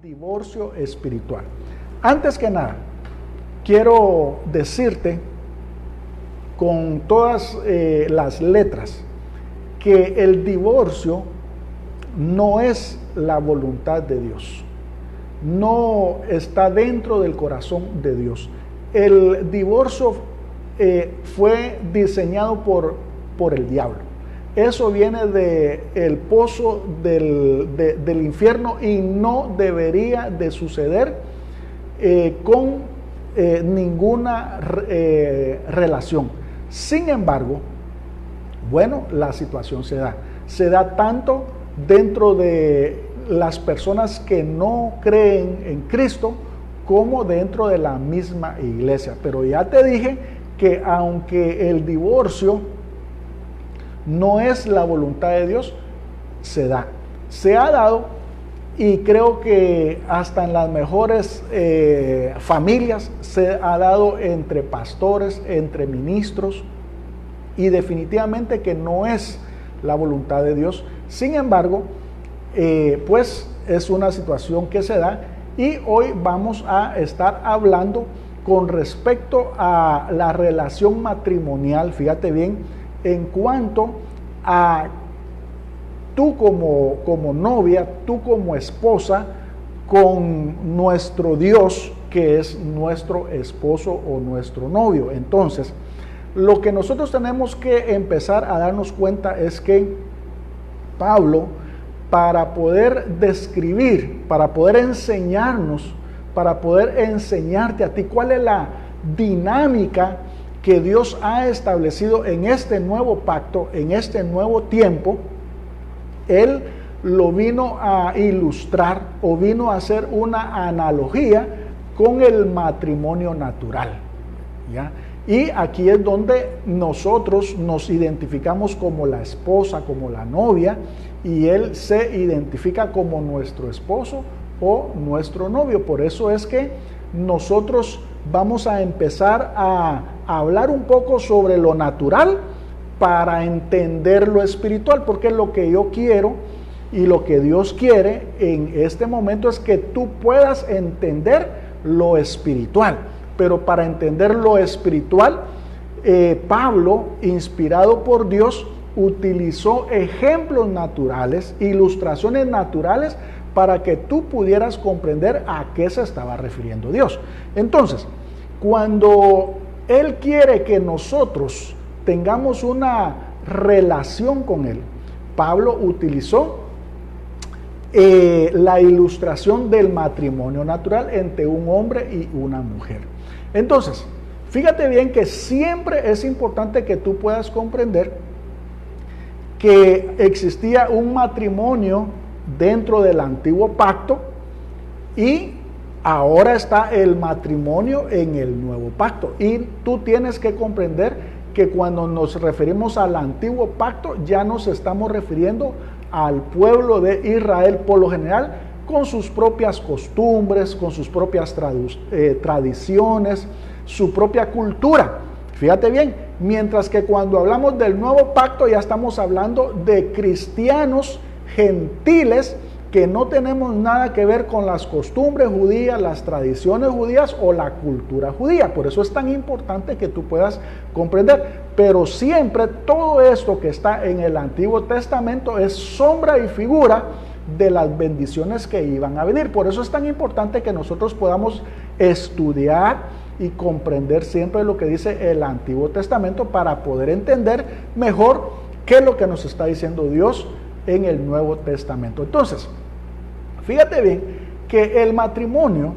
divorcio espiritual. Antes que nada, quiero decirte con todas las letras que el divorcio no es la voluntad de Dios, no está dentro del corazón de Dios. El divorcio fue diseñado por el diablo. Eso viene del pozo del infierno y no debería de suceder con ninguna relación. Sin embargo, bueno, la situación se da tanto dentro de las personas que no creen en Cristo como dentro de la misma iglesia. Pero ya te dije que aunque el divorcio no es la voluntad de Dios, se ha dado, y creo que hasta en las mejores familias se ha dado entre pastores, entre ministros, y definitivamente que no es la voluntad de Dios. Sin embargo, pues es una situación que se da, y hoy vamos a estar hablando con respecto a la relación matrimonial. Fíjate bien, en cuanto a tú como novia, tú como esposa, con nuestro Dios, que es nuestro esposo o nuestro novio. Entonces, lo que nosotros tenemos que empezar a darnos cuenta es que Pablo, para poder describir, para poder enseñarnos, para poder enseñarte a ti cuál es la dinámica que Dios ha establecido en este nuevo pacto, en este nuevo tiempo, Él lo vino a ilustrar o vino a hacer una analogía con el matrimonio natural, ¿ya? Y aquí es donde nosotros nos identificamos como la esposa, como la novia, y Él se identifica como nuestro esposo o nuestro novio. Por eso es que nosotros vamos a empezar a hablar un poco sobre lo natural para entender lo espiritual, porque lo que yo quiero y lo que Dios quiere en este momento es que tú puedas entender lo espiritual. Pero para entender lo espiritual, Pablo, inspirado por Dios, utilizó ejemplos naturales, ilustraciones naturales, para que tú pudieras comprender a qué se estaba refiriendo Dios. Entonces, cuando Él quiere que nosotros tengamos una relación con Él, Pablo utilizó la ilustración del matrimonio natural entre un hombre y una mujer. Entonces, fíjate bien que siempre es importante que tú puedas comprender que existía un matrimonio dentro del antiguo pacto y ahora está el matrimonio en el nuevo pacto. Y tú tienes que comprender que cuando nos referimos al antiguo pacto ya nos estamos refiriendo al pueblo de Israel por lo general, con sus propias costumbres, con sus propias tradiciones, su propia cultura. Fíjate bien, mientras que cuando hablamos del nuevo pacto ya estamos hablando de cristianos gentiles que no tenemos nada que ver con las costumbres judías, las tradiciones judías o la cultura judía. Por eso es tan importante que tú puedas comprender. Pero siempre todo esto que está en el Antiguo Testamento es sombra y figura de las bendiciones que iban a venir. Por eso es tan importante que nosotros podamos estudiar y comprender siempre lo que dice el Antiguo Testamento para poder entender mejor qué es lo que nos está diciendo Dios en el Nuevo Testamento. Entonces, fíjate bien que el matrimonio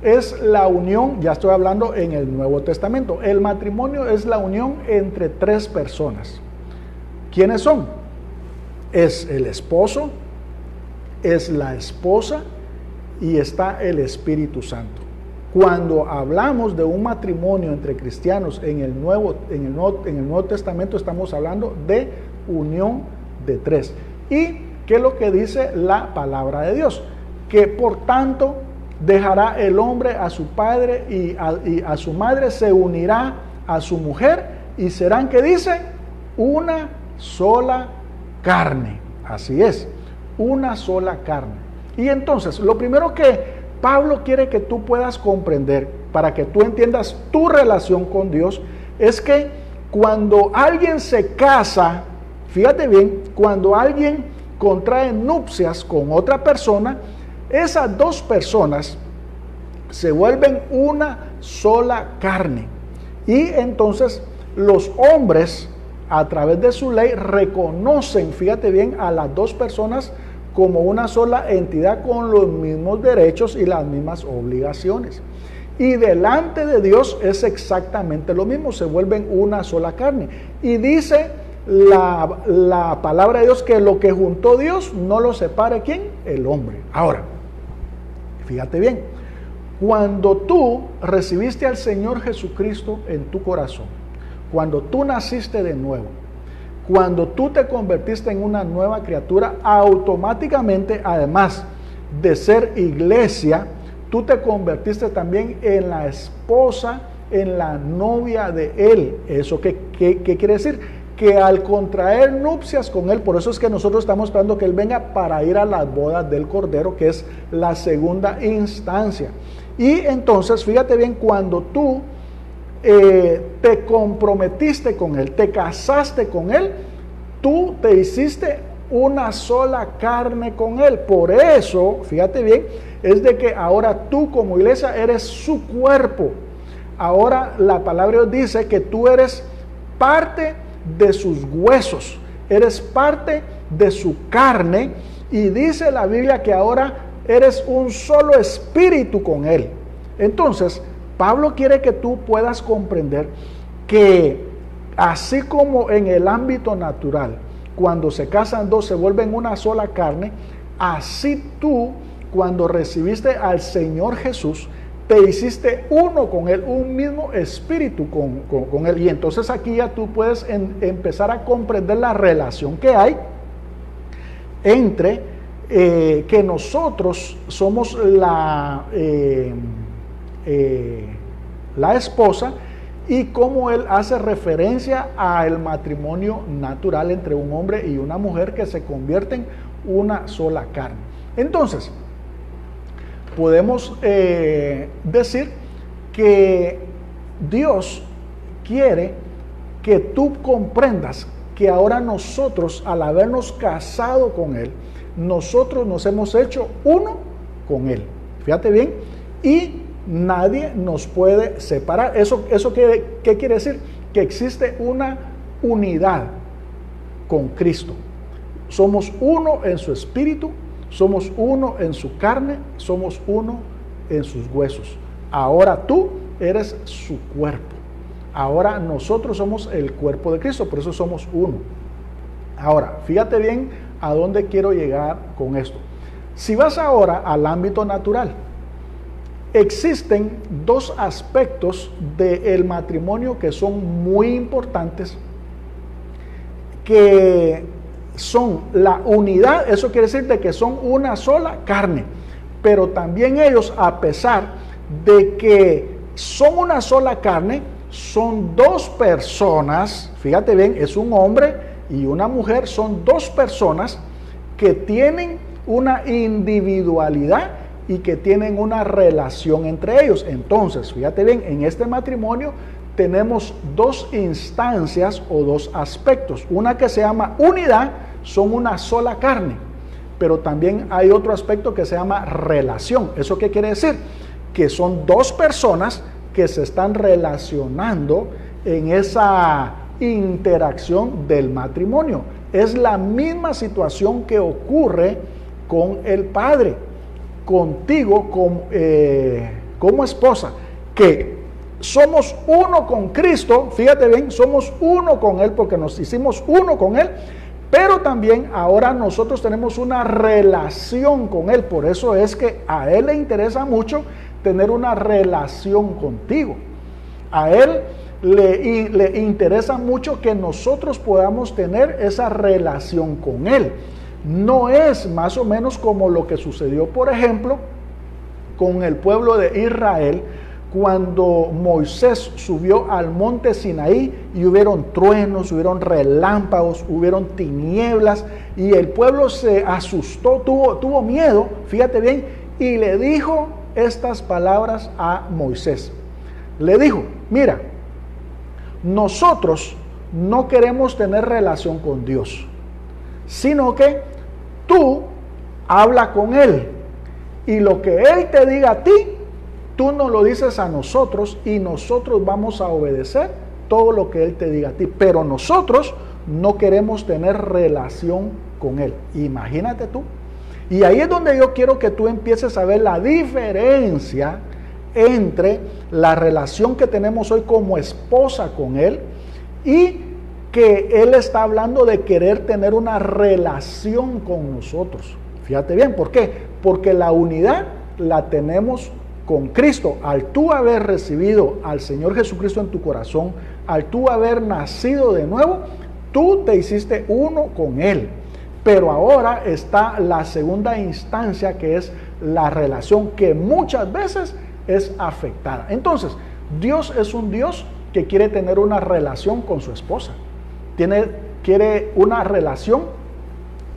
es la unión, ya estoy hablando en el Nuevo Testamento, el matrimonio es la unión entre tres personas. ¿Quiénes son? Es el esposo, es la esposa y está el Espíritu Santo. Cuando hablamos de un matrimonio entre cristianos en el Nuevo Testamento, estamos hablando de unión de tres. ¿Y qué es lo que dice la palabra de Dios? Que por tanto dejará el hombre a su padre y a su madre, se unirá a su mujer y serán, ¿qué dice? Una sola carne. Así es, una sola carne. Y entonces, lo primero que Pablo quiere que tú puedas comprender, para que tú entiendas tu relación con Dios, es que cuando alguien se casa, fíjate bien, cuando alguien contrae nupcias con otra persona, esas dos personas se vuelven una sola carne. Y entonces los hombres, a través de su ley, reconocen, fíjate bien, a las dos personas como una sola entidad con los mismos derechos y las mismas obligaciones. Y delante de Dios es exactamente lo mismo, se vuelven una sola carne. Y dice la palabra de Dios que lo que juntó Dios no lo separe, ¿quién? El hombre. Ahora, fíjate bien, cuando tú recibiste al Señor Jesucristo en tu corazón, cuando tú naciste de nuevo, cuando tú te convertiste en una nueva criatura, automáticamente, además de ser iglesia, tú te convertiste también en la esposa, en la novia de Él. ¿Eso qué quiere decir? Que al contraer nupcias con Él, por eso es que nosotros estamos esperando que Él venga para ir a las bodas del Cordero, que es la segunda instancia. Y entonces, fíjate bien, cuando tú te comprometiste con Él, te casaste con Él, tú te hiciste una sola carne con Él. Por eso, fíjate bien, es de que ahora tú como iglesia eres su cuerpo. Ahora la palabra de Dios dice que tú eres parte de sus huesos, eres parte de su carne, y dice la Biblia que ahora eres un solo espíritu con Él. Entonces, Pablo quiere que tú puedas comprender que así como en el ámbito natural, cuando se casan dos se vuelven una sola carne, así tú, cuando recibiste al Señor Jesús, te hiciste uno con Él, un mismo espíritu con Él. Y entonces aquí ya tú puedes empezar a comprender la relación que hay entre que nosotros somos la esposa, y cómo él hace referencia al matrimonio natural entre un hombre y una mujer que se convierten una sola carne. Entonces, podemos decir que Dios quiere que tú comprendas que ahora nosotros, al habernos casado con Él, nosotros nos hemos hecho uno con Él. Fíjate bien, y nadie nos puede separar. ¿Eso qué quiere decir? Que existe una unidad con Cristo. Somos uno en su espíritu, somos uno en su carne, somos uno en sus huesos. Ahora tú eres su cuerpo. Ahora nosotros somos el cuerpo de Cristo, por eso somos uno. Ahora, fíjate bien a dónde quiero llegar con esto. Si vas ahora al ámbito natural, existen dos aspectos del matrimonio que son muy importantes, que son la unidad. Eso quiere decir de que son una sola carne, pero también ellos, a pesar de que son una sola carne, son dos personas. Fíjate bien, es un hombre y una mujer, son dos personas que tienen una individualidad y que tienen una relación entre ellos. Entonces, fíjate bien, en este matrimonio tenemos dos instancias o dos aspectos. Una que se llama unidad, son una sola carne, pero también hay otro aspecto que se llama relación. ¿Eso qué quiere decir? Que son dos personas que se están relacionando en esa interacción del matrimonio. Es la misma situación que ocurre con el padre, contigo como esposa, que somos uno con Cristo. Fíjate bien, somos uno con Él porque nos hicimos uno con Él, pero también ahora nosotros tenemos una relación con Él. Por eso es que a Él le interesa mucho tener una relación contigo. A Él le interesa mucho que nosotros podamos tener esa relación con Él. No es más o menos como lo que sucedió, por ejemplo, con el pueblo de Israel, cuando Moisés subió al monte Sinaí y hubieron truenos, hubieron relámpagos, hubieron tinieblas y el pueblo se asustó, tuvo miedo, fíjate bien, y le dijo estas palabras a Moisés. Le dijo, mira, nosotros no queremos tener relación con Dios, sino que tú habla con Él y lo que Él te diga a ti, tú nos lo dices a nosotros y nosotros vamos a obedecer todo lo que Él te diga a ti, pero nosotros no queremos tener relación con Él. Imagínate tú. Y ahí es donde yo quiero que tú empieces a ver la diferencia entre la relación que tenemos hoy como esposa con Él y que Él está hablando de querer tener una relación con nosotros. Fíjate bien, ¿por qué? Porque la unidad la tenemos con Cristo. Al tú haber recibido al Señor Jesucristo en tu corazón, al tú haber nacido de nuevo, tú te hiciste uno con Él. Pero ahora está la segunda instancia, que es la relación, que muchas veces es afectada. Entonces, Dios es un Dios que quiere tener una relación con su esposa. Quiere una relación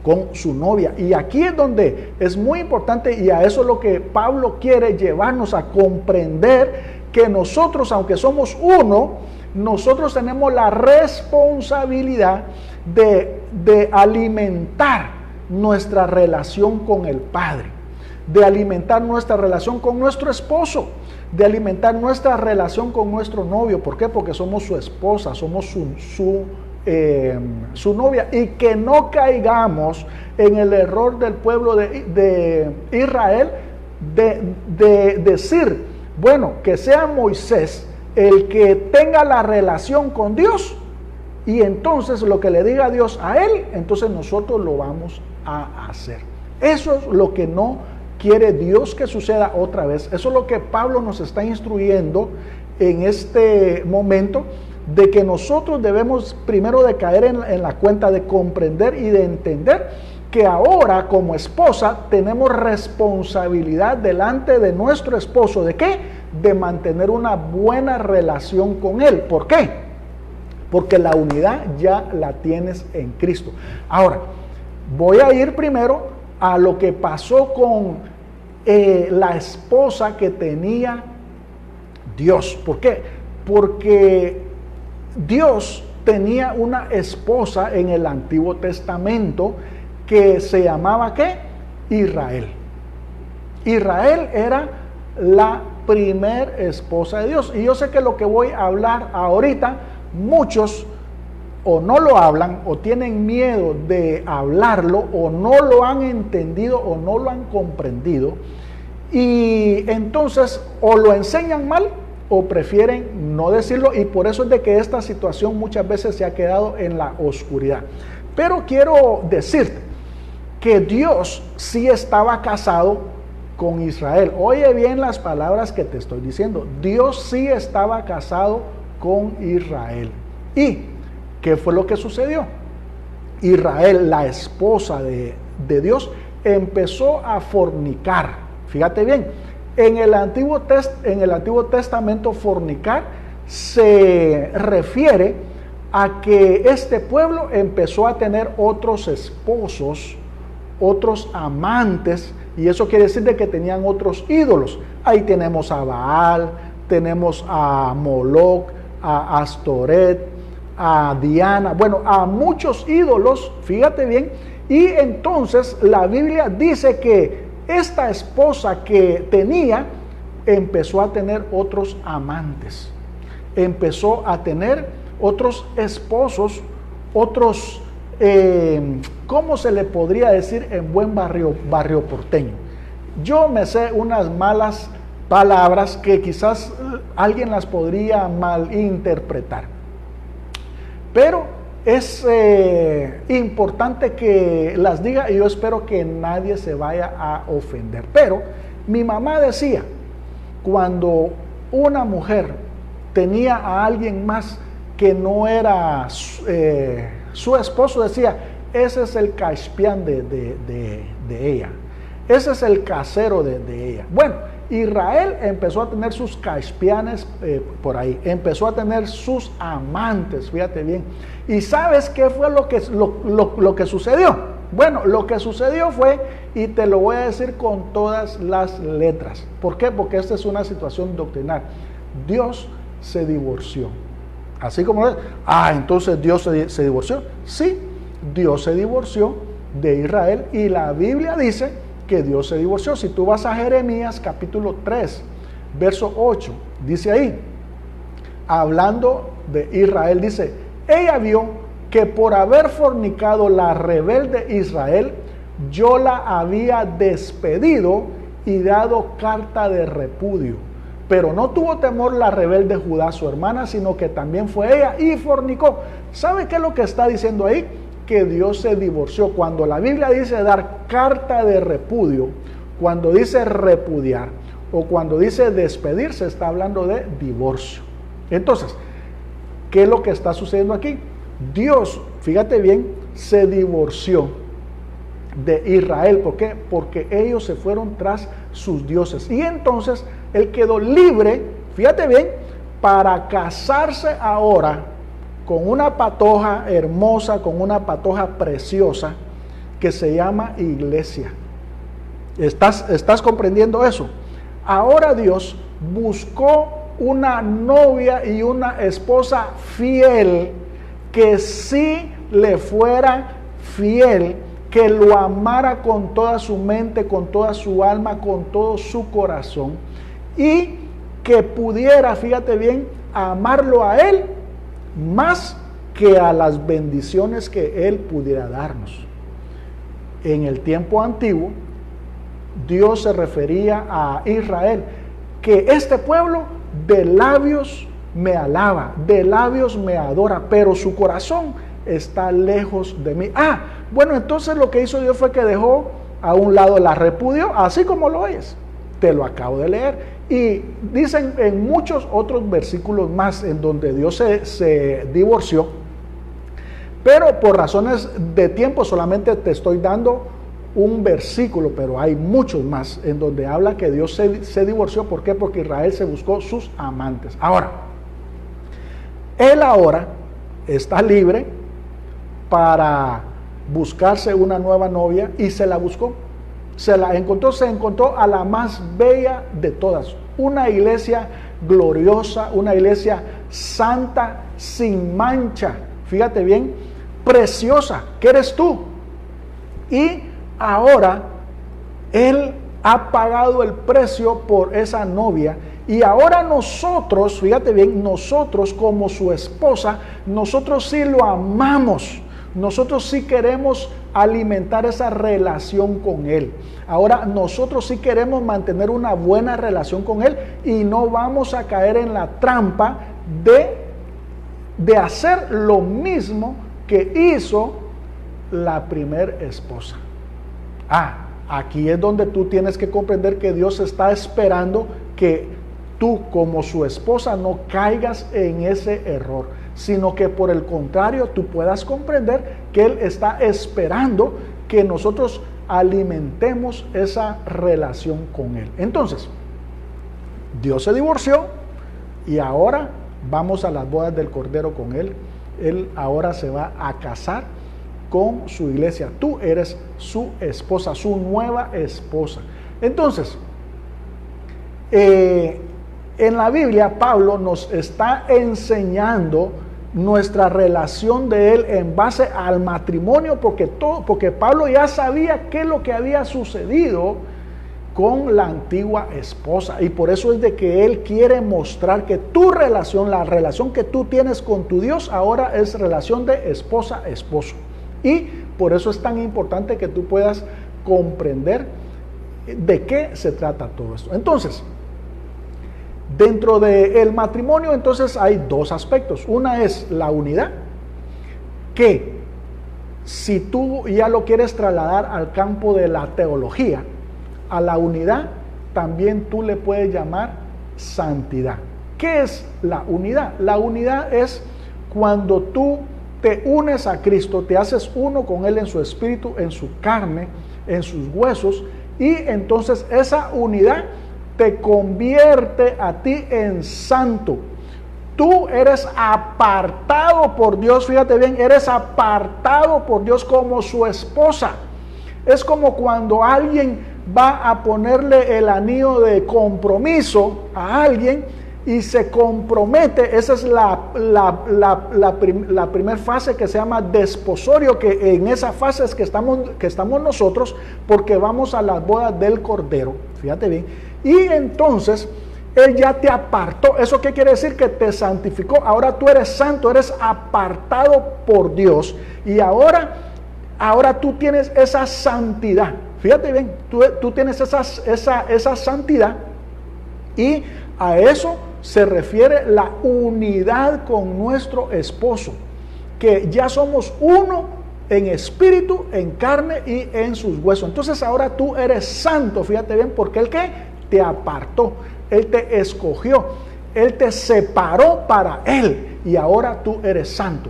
con su novia. Y aquí es donde es muy importante, y a eso es lo que Pablo quiere llevarnos a comprender, que nosotros, aunque somos uno, nosotros tenemos la responsabilidad de alimentar nuestra relación con el Padre, de alimentar nuestra relación con nuestro esposo, de alimentar nuestra relación con nuestro novio. ¿Por qué? Porque somos su esposa, somos su novia, y que no caigamos en el error del pueblo de Israel de decir, bueno, que sea Moisés el que tenga la relación con Dios y entonces lo que le diga Dios a él, entonces nosotros lo vamos a hacer. Eso es lo que no quiere Dios que suceda otra vez. Eso es lo que Pablo nos está instruyendo en este momento, de que nosotros debemos primero de caer en la cuenta de comprender y de entender que ahora como esposa tenemos responsabilidad delante de nuestro esposo. ¿De qué? De mantener una buena relación con él. ¿Por qué? Porque la unidad ya la tienes en Cristo. Ahora, voy a ir primero a lo que pasó con la esposa que tenía Dios. ¿Por qué? Porque Dios tenía una esposa en el Antiguo Testamento que se llamaba ¿qué? Israel. Israel era la primer esposa de Dios. Y yo sé que lo que voy a hablar ahorita, muchos o no lo hablan, o tienen miedo de hablarlo, o no lo han entendido, o no lo han comprendido. Y entonces o lo enseñan mal, o prefieren no decirlo, y por eso es de que esta situación muchas veces se ha quedado en la oscuridad. Pero quiero decirte que Dios sí estaba casado con Israel. Oye bien las palabras que te estoy diciendo. Dios sí estaba casado con Israel. ¿Y qué fue lo que sucedió? Israel, la esposa de Dios, empezó a fornicar. Fíjate bien, en el Antiguo Testamento fornicar se refiere a que este pueblo empezó a tener otros esposos, otros amantes, y eso quiere decir de que tenían otros ídolos. Ahí tenemos a Baal, tenemos a Moloc, a Astoret, a Diana, bueno, a muchos ídolos, fíjate bien. Y entonces la Biblia dice que esta esposa que tenía empezó a tener otros amantes, empezó a tener otros esposos, otros, ¿cómo se le podría decir en buen barrio porteño? Yo me sé unas malas palabras que quizás alguien las podría malinterpretar, pero es importante que las diga, y yo espero que nadie se vaya a ofender. Pero mi mamá decía, cuando una mujer tenía a alguien más que no era su esposo, decía, ese es el caspián de ella, ese es el casero de ella. Bueno, Israel empezó a tener sus caspianes por ahí, empezó a tener sus amantes, fíjate bien. ¿Y sabes qué fue lo que sucedió? Bueno, lo que sucedió fue, y te lo voy a decir con todas las letras. ¿Por qué? Porque esta es una situación doctrinal. Dios se divorció. Así como, entonces Dios se divorció. Sí, Dios se divorció de Israel y la Biblia dice que Dios se divorció. Si tú vas a Jeremías capítulo 3, verso 8, dice ahí, hablando de Israel, dice, ella vio que por haber fornicado la rebelde Israel, yo la había despedido y dado carta de repudio. Pero no tuvo temor la rebelde Judá, su hermana, sino que también fue ella y fornicó. ¿Sabe qué es lo que está diciendo ahí? Que Dios se divorció. Cuando la Biblia dice dar carta de repudio, cuando dice repudiar o cuando dice despedirse, está hablando de divorcio. Entonces, ¿qué es lo que está sucediendo aquí? Dios, fíjate bien, se divorció de Israel. ¿Por qué? Porque ellos se fueron tras sus dioses. Y entonces él quedó libre, fíjate bien, para casarse ahora con una patoja hermosa, con una patoja preciosa que se llama iglesia. ¿Estás comprendiendo eso? Ahora Dios buscó una novia y una esposa fiel, que sí le fuera fiel, que lo amara con toda su mente, con toda su alma, con todo su corazón, y que pudiera, fíjate bien, amarlo a él más que a las bendiciones que él pudiera darnos. En el tiempo antiguo, Dios se refería a Israel, que este pueblo de labios me alaba, de labios me adora, pero su corazón está lejos de mí. Bueno, entonces lo que hizo Dios fue que dejó a un lado la repudio, así como lo oyes. Te lo acabo de leer. Y dicen en muchos otros versículos más en donde Dios se divorció. Pero por razones de tiempo solamente te estoy dando un versículo, pero hay muchos más en donde habla que Dios se divorció. ¿Por qué? Porque Israel se buscó sus amantes. Ahora, él ahora está libre para buscarse una nueva novia y se la buscó. Se encontró a la más bella de todas, una iglesia gloriosa, una iglesia santa, sin mancha, fíjate bien, preciosa, que eres tú. Y ahora él ha pagado el precio por esa novia, y ahora nosotros, fíjate bien, nosotros como su esposa, nosotros sí lo amamos. Nosotros sí queremos alimentar esa relación con él. Ahora nosotros sí queremos mantener una buena relación con él y no vamos a caer en la trampa de hacer lo mismo que hizo la primer esposa. Aquí es donde tú tienes que comprender que Dios está esperando que tú como su esposa no caigas en ese error, sino que por el contrario tú puedas comprender que Él está esperando que nosotros alimentemos esa relación con Él. Entonces, Dios se divorció y ahora vamos a las bodas del Cordero con Él. Él ahora se va a casar con su iglesia. Tú eres su esposa, su nueva esposa. Entonces, en la Biblia Pablo nos está enseñando nuestra relación de él en base al matrimonio, porque Pablo ya sabía qué es lo que había sucedido con la antigua esposa, y por eso es de que él quiere mostrar que tu relación, la relación que tú tienes con tu Dios ahora es relación de esposa a esposo, y por eso es tan importante que tú puedas comprender de qué se trata todo esto. Entonces, dentro del matrimonio, entonces hay dos aspectos. Una es la unidad, que si tú ya lo quieres trasladar al campo de la teología, a la unidad también tú le puedes llamar santidad. ¿Qué es la unidad? La unidad es cuando tú te unes a Cristo, te haces uno con Él en su espíritu, en su carne, en sus huesos, y entonces esa unidad te convierte a ti en santo. Tú eres apartado por Dios, fíjate bien, eres apartado por Dios como su esposa. Es como cuando alguien va a ponerle el anillo de compromiso a alguien y se compromete. Esa es la primera fase que se llama desposorio, que en esa fase es que estamos nosotros, porque vamos a las bodas del Cordero, fíjate bien. Y entonces Él ya te apartó. ¿Eso qué quiere decir? Que te santificó. Ahora tú eres santo, eres apartado por Dios. Y ahora tú tienes esa santidad. Fíjate bien, tú tienes esa santidad, y a eso se refiere la unidad con nuestro esposo, que ya somos uno en espíritu, en carne y en sus huesos. Entonces ahora tú eres santo, fíjate bien, porque Él ¿qué? Te apartó, Él te escogió, Él te separó para Él, y ahora tú eres santo.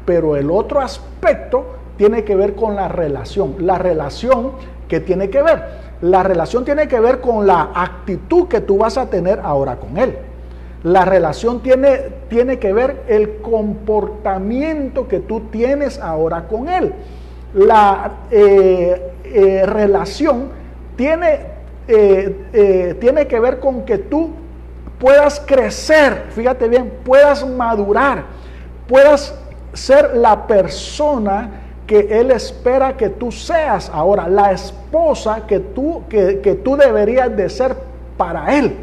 Pero el otro aspecto tiene que ver con la relación. La relación, ¿qué tiene que ver? La relación tiene que ver con la actitud que tú vas a tener ahora con Él. La relación tiene que ver el comportamiento que tú tienes ahora con Él. La relación tiene que ver con que tú puedas crecer, fíjate bien, puedas madurar, puedas ser la persona que Él espera que tú seas ahora, la esposa que tú deberías de ser para Él.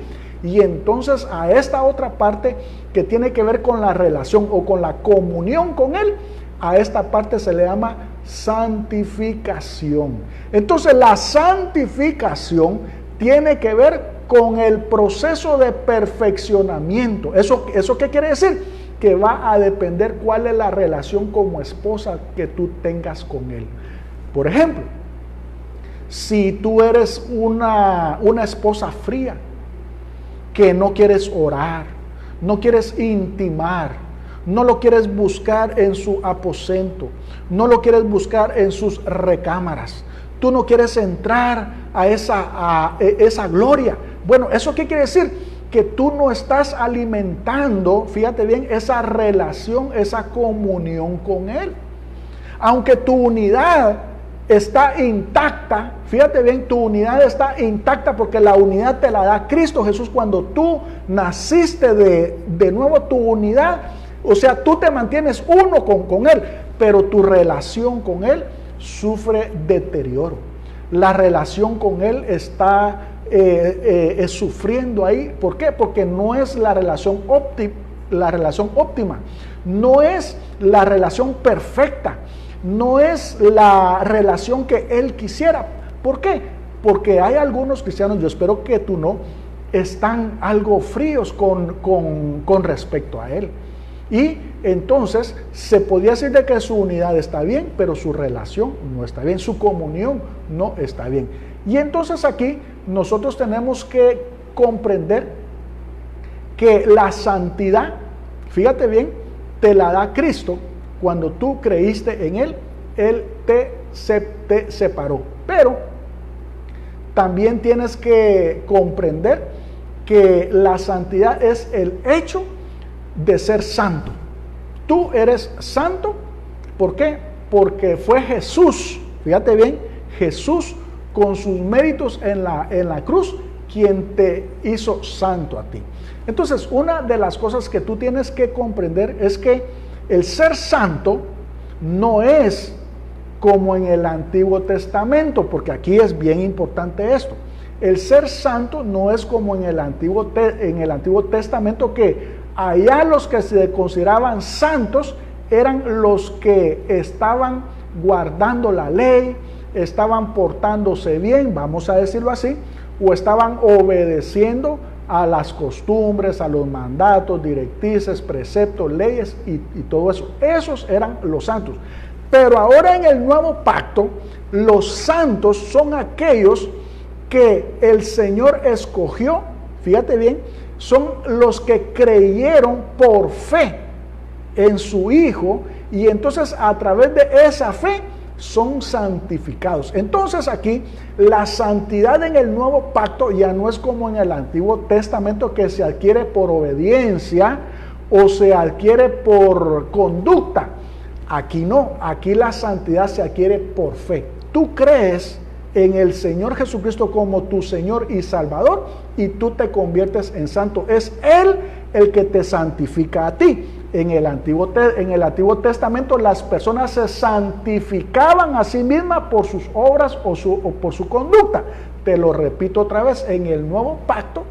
Y entonces a esta otra parte que tiene que ver con la relación o con la comunión con Él, a esta parte se le llama santificación. Entonces la santificación tiene que ver con el proceso de perfeccionamiento. ¿Eso qué quiere decir? Que va a depender cuál es la relación como esposa que tú tengas con Él. Por ejemplo, si tú eres una esposa fría, que no quieres orar, no quieres intimar, no lo quieres buscar en su aposento, no lo quieres buscar en sus recámaras, tú no quieres entrar a esa gloria. Bueno, ¿eso qué quiere decir? Que tú no estás alimentando, fíjate bien, esa relación, esa comunión con Él. Aunque tu unidad está intacta, fíjate bien, tu unidad está intacta porque la unidad te la da Cristo Jesús cuando tú naciste de nuevo. Tu unidad, o sea, tú te mantienes uno con Él, pero tu relación con Él sufre deterioro. La relación con Él está sufriendo ahí. ¿Por qué? Porque no es la relación óptima, no es la relación perfecta, no es la relación que Él quisiera. ¿Por qué? Porque hay algunos cristianos, yo espero que tú no, están algo fríos con respecto a Él. Y entonces se podría decir de que su unidad está bien, pero su relación no está bien, su comunión no está bien. Y entonces aquí nosotros tenemos que comprender que la santidad, fíjate bien, te la da Cristo. Cuando tú creíste en Él, Él te separó. Pero también tienes que comprender que la santidad es el hecho de ser santo. Tú eres santo, ¿por qué? Porque fue Jesús, fíjate bien, Jesús con sus méritos en la cruz, quien te hizo santo a ti. Entonces, una de las cosas que tú tienes que comprender es que el ser santo no es como en el Antiguo Testamento, porque aquí es bien importante esto. El ser santo no es como en el Antiguo Testamento, que allá los que se consideraban santos eran los que estaban guardando la ley, estaban portándose bien, vamos a decirlo así, o estaban obedeciendo a las costumbres, a los mandatos, directrices, preceptos, leyes y todo eso. Esos eran los santos. Pero ahora en el nuevo pacto, los santos son aquellos que el Señor escogió, fíjate bien, son los que creyeron por fe en su Hijo, y entonces a través de esa fe son santificados. Entonces aquí la santidad en el nuevo pacto ya no es como en el Antiguo Testamento, que se adquiere por obediencia o se adquiere por conducta. Aquí no, aquí la santidad se adquiere por fe. Tú crees en el Señor Jesucristo como tu Señor y Salvador y tú te conviertes en santo. Es Él el que te santifica a ti. En el Antiguo Testamento las personas se santificaban a sí mismas por sus obras o por su conducta. Te lo repito otra vez, en el nuevo pacto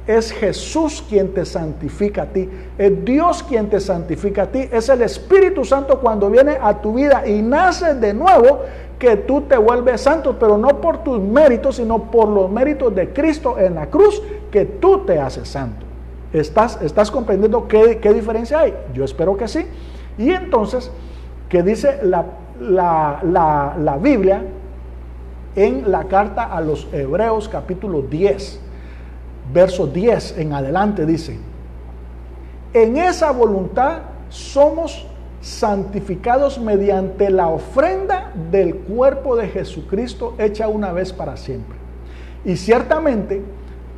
es Jesús quien te santifica a ti, es Dios quien te santifica a ti, es el Espíritu Santo cuando viene a tu vida y naces de nuevo que tú te vuelves santo, pero no por tus méritos, sino por los méritos de Cristo en la cruz, que tú te haces santo. ¿Estás comprendiendo qué diferencia hay? Yo espero que sí. Y entonces, ¿qué dice la Biblia en la carta a los Hebreos capítulo 10, verso 10 en adelante? Dice: en esa voluntad somos santificados mediante la ofrenda del cuerpo de Jesucristo hecha una vez para siempre. Y ciertamente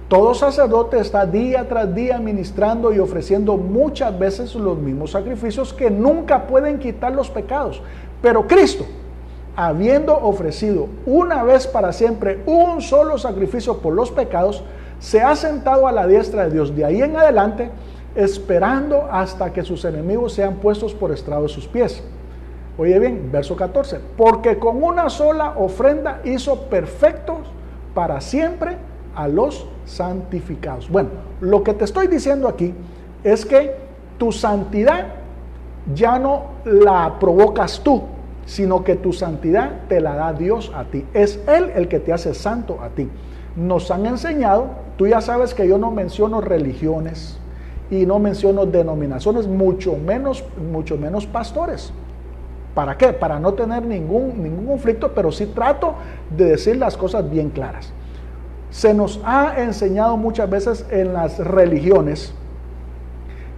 todo sacerdote está día tras día ministrando y ofreciendo muchas veces los mismos sacrificios que nunca pueden quitar los pecados. Pero Cristo, habiendo ofrecido una vez para siempre un solo sacrificio por los pecados, se ha sentado a la diestra de Dios. De ahí en adelante, esperando hasta que sus enemigos sean puestos por estrado de sus pies. Oye bien, verso 14. Porque con una sola ofrenda hizo perfectos para siempre a los santificados. Bueno, lo que te estoy diciendo aquí es que tu santidad ya no la provocas tú, sino que tu santidad te la da Dios a ti. Es Él el que te hace santo a ti. Nos han enseñado, tú ya sabes que yo no menciono religiones y no menciono denominaciones, mucho menos pastores. ¿Para qué? Para no tener ningún conflicto, pero sí trato de decir las cosas bien claras. Se nos ha enseñado muchas veces en las religiones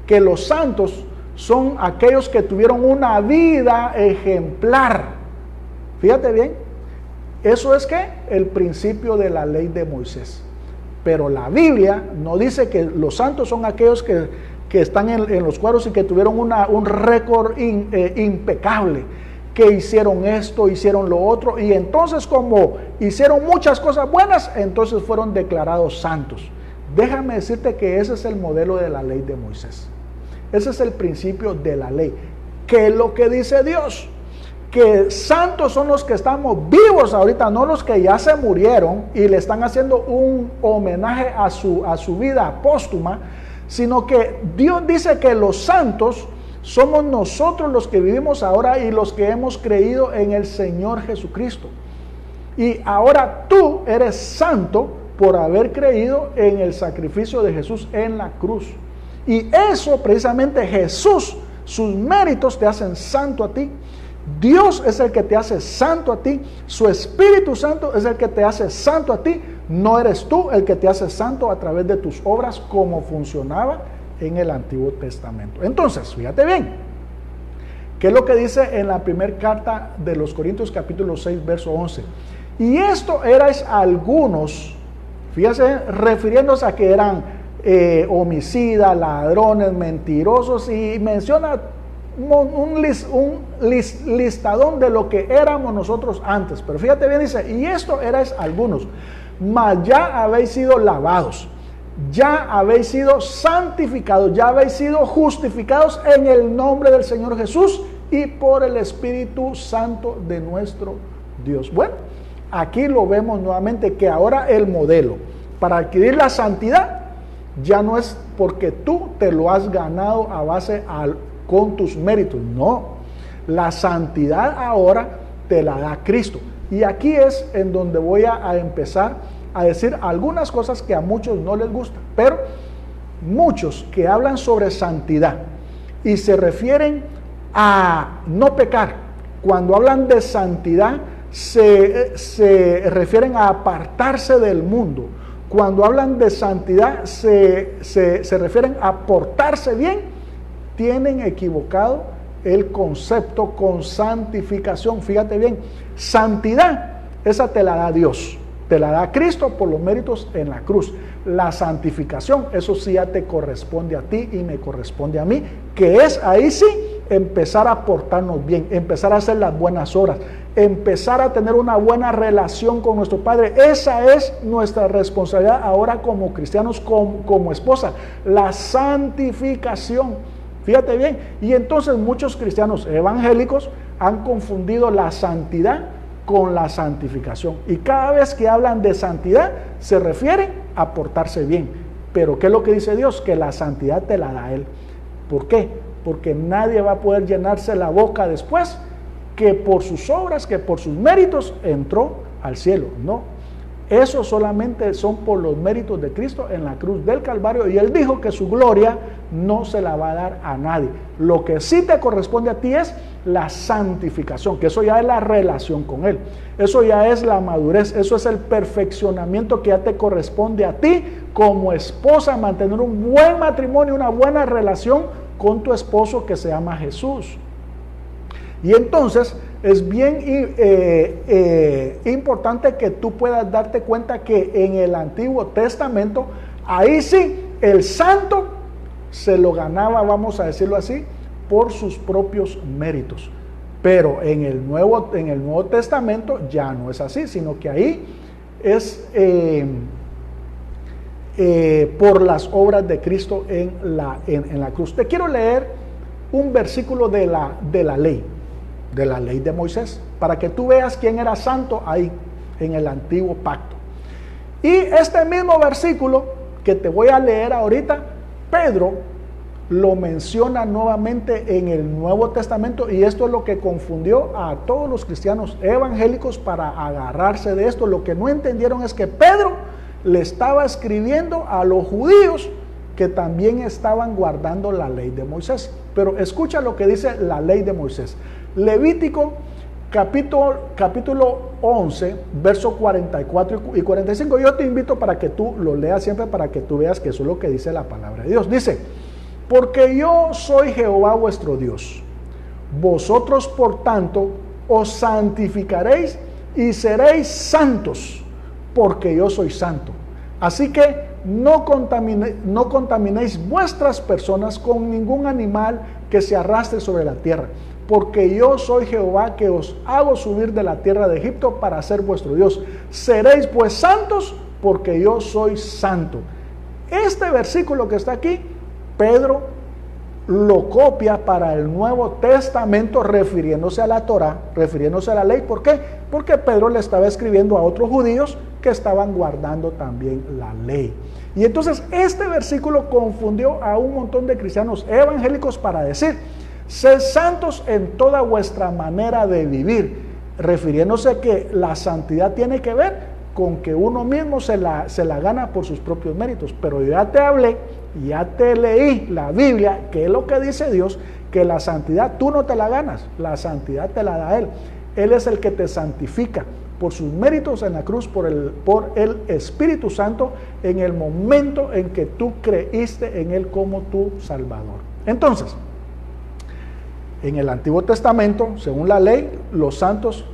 que los santos son aquellos que tuvieron una vida ejemplar. Fíjate bien, eso es que el principio de la ley de Moisés. Pero la Biblia no dice que los santos son aquellos que están en los cuadros y que tuvieron un récord impecable, que hicieron esto, hicieron lo otro, y entonces como hicieron muchas cosas buenas, entonces fueron declarados santos. Déjame decirte que ese es el modelo de la ley de Moisés. Ese es el principio de la ley. ¿Qué es lo que dice Dios? Que santos son los que estamos vivos ahorita, no los que ya se murieron y le están haciendo un homenaje a su vida póstuma, sino que Dios dice que los santos somos nosotros los que vivimos ahora y los que hemos creído en el Señor Jesucristo. Y ahora tú eres santo por haber creído en el sacrificio de Jesús en la cruz. Y eso precisamente Jesús, sus méritos te hacen santo a ti. Dios es el que te hace santo a ti. Su Espíritu Santo es el que te hace santo a ti. No eres tú el que te hace santo a través de tus obras como funcionaba en el Antiguo Testamento. Entonces, fíjate bien, ¿qué es lo que dice en la primera carta de los Corintios capítulo 6, verso 11? Y esto erais algunos, fíjate, refiriéndose a que eran homicidas, ladrones, mentirosos, y menciona un listadón de lo que éramos nosotros antes. Pero fíjate bien, dice, y esto erais algunos, mas ya habéis sido lavados, ya habéis sido santificados, ya habéis sido justificados en el nombre del Señor Jesús y por el Espíritu Santo de nuestro Dios. Bueno, aquí lo vemos nuevamente, que ahora el modelo para adquirir la santidad ya no es porque tú te lo has ganado a base con tus méritos. No, la santidad ahora te la da Cristo. Y aquí es en donde voy a empezar a decir algunas cosas que a muchos no les gustan, pero muchos que hablan sobre santidad y se refieren a no pecar, cuando hablan de santidad se refieren a apartarse del mundo. Cuando hablan de santidad se refieren a portarse bien. Tienen equivocado el concepto con santificación. Fíjate bien, santidad, esa te la da Dios, te la da Cristo por los méritos en la cruz. La santificación, eso sí ya te corresponde a ti y me corresponde a mí, que es ahí sí empezar a portarnos bien, empezar a hacer las buenas obras, empezar a tener una buena relación con nuestro Padre. Esa es nuestra responsabilidad ahora como cristianos, como esposa, la santificación. Fíjate bien, y entonces muchos cristianos evangélicos han confundido la santidad con la santificación, y cada vez que hablan de santidad se refieren a portarse bien. Pero ¿qué es lo que dice Dios? Que la santidad te la da Él. ¿Por qué? Porque nadie va a poder llenarse la boca después que por sus obras, que por sus méritos entró al cielo. No, eso solamente son por los méritos de Cristo en la cruz del Calvario, y Él dijo que su gloria no se la va a dar a nadie. Lo que sí te corresponde a ti es la santificación, que eso ya es la relación con Él, eso ya es la madurez, eso es el perfeccionamiento que ya te corresponde a ti como esposa, mantener un buen matrimonio, una buena relación con tu esposo que se llama Jesús. Y entonces es bien importante que tú puedas darte cuenta que en el Antiguo Testamento, ahí sí, el santo se lo ganaba, vamos a decirlo así, por sus propios méritos. Pero en el Nuevo Testamento ya no es así, sino que ahí es por las obras de Cristo en la cruz. Te quiero leer un versículo de la ley de Moisés, para que tú veas quién era santo ahí en el antiguo pacto. Y este mismo versículo que te voy a leer ahorita, Pedro lo menciona nuevamente en el Nuevo Testamento, y esto es lo que confundió a todos los cristianos evangélicos para agarrarse de esto. Lo que no entendieron es que Pedro le estaba escribiendo a los judíos que también estaban guardando la ley de Moisés. Pero escucha lo que dice la ley de Moisés. Levítico capítulo 11, versos 44 y 45. Yo te invito para que tú lo leas siempre, para que tú veas que eso es lo que dice la palabra de Dios. Dice: porque yo soy Jehová vuestro Dios, vosotros por tanto os santificaréis y seréis santos, porque yo soy santo. Así que no contaminéis vuestras personas con ningún animal que se arrastre sobre la tierra, porque yo soy Jehová que os hago subir de la tierra de Egipto para ser vuestro Dios. Seréis pues santos, porque yo soy santo. Este versículo que está aquí, Pedro lo copia para el Nuevo Testamento, refiriéndose a la Torá, refiriéndose a la ley. ¿Por qué? Porque Pedro le estaba escribiendo a otros judíos que estaban guardando también la ley. Y entonces este versículo confundió a un montón de cristianos evangélicos para decir: sed santos en toda vuestra manera de vivir, refiriéndose a que la santidad tiene que ver con que uno mismo se la gana por sus propios méritos. Pero yo ya te hablé, ya te leí la Biblia, que es lo que dice Dios, que la santidad tú no te la ganas, la santidad te la da Él. Él es el que te santifica por sus méritos en la cruz, por el Espíritu Santo, en el momento en que tú creíste en Él como tu Salvador. Entonces, en el Antiguo Testamento, según la ley, los santos